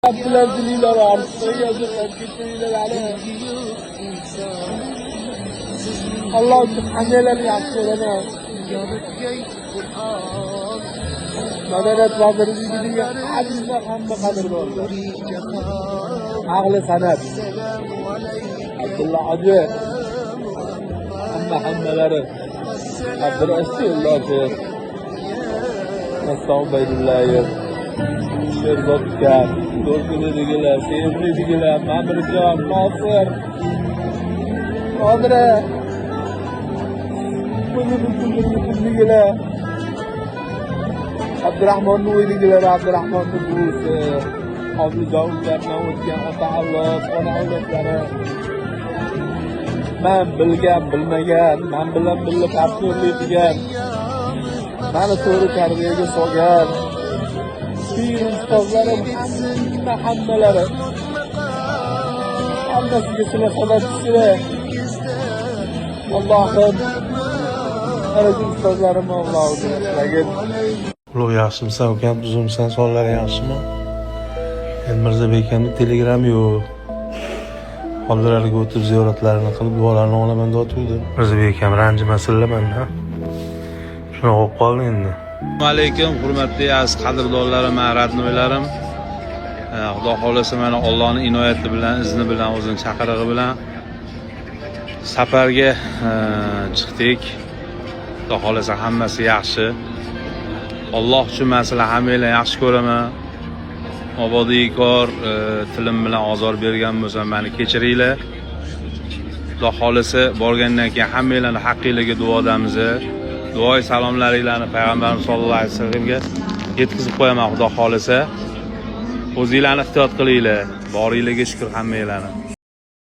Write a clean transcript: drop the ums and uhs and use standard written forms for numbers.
Abdülaziz'ler arasında yazılar geçiyorlar ale. Allah anneler yapıyorlar. Madanet vaziri gidiyor. Adımda hamma kadir oldu. Ağlı sanat. Abdullah Acı. Hammaları. Abdülaziz'ler. Estağfirullah. Şerbetler, Dorkulu'dakiler, Sevimli'dakiler, Mamirjon, Nosir, Qodira, Bundakilar, Abdurahmonning uyligilar, Abdurahmonning buvisi, Oblijovlardan o'tgan ota-avlod, ona-avlodlari, men bilgan, bilmagan, men bilan birga partnerlik qilgan, meni to'g'ri tarbiyaga solgan ustozlarim hammalari hammasiga sizlar sababchisilar. Allohim ana shu ustozlarim Allohga Ulug' yaxshimisan ukam, buzimsan, sonlari yaxshimi? Endi Mirzabek akamning telegrami yo'q. Hozirlarga o'tib ziyoratlarini qilib, duolarini olaman deb Mirzabek akam ranjimasinlar mendan. Shunaqa bo'lib qoldi endi. Assalomu alaykum, hurmatli aziz qadrdonlarim, radnoylarim. Xudo xolasa mana Allohning inoyati bilan, izni bilan, o'zining chaqirig'i bilan safarga chiqdik. Xudo xolasa hammasi yaxshi. Alloh uchun men sizlar hammanglarni yaxshi ko'raman. Mabodiy kor tilim bilan ozor bergan bo'lsam, meni kechiringlar. Xudo xolasa borgandan keyin hammanglarni haqqingizga duodamiz. Duoy salomlaringlarni payg'ambarimiz sollallohu alayhi vasallamga yetkazib qo'yaman. Xudo xolasa o'zinglarni ehtiyot qilinglar. Boringlarga shukr hammanglarni.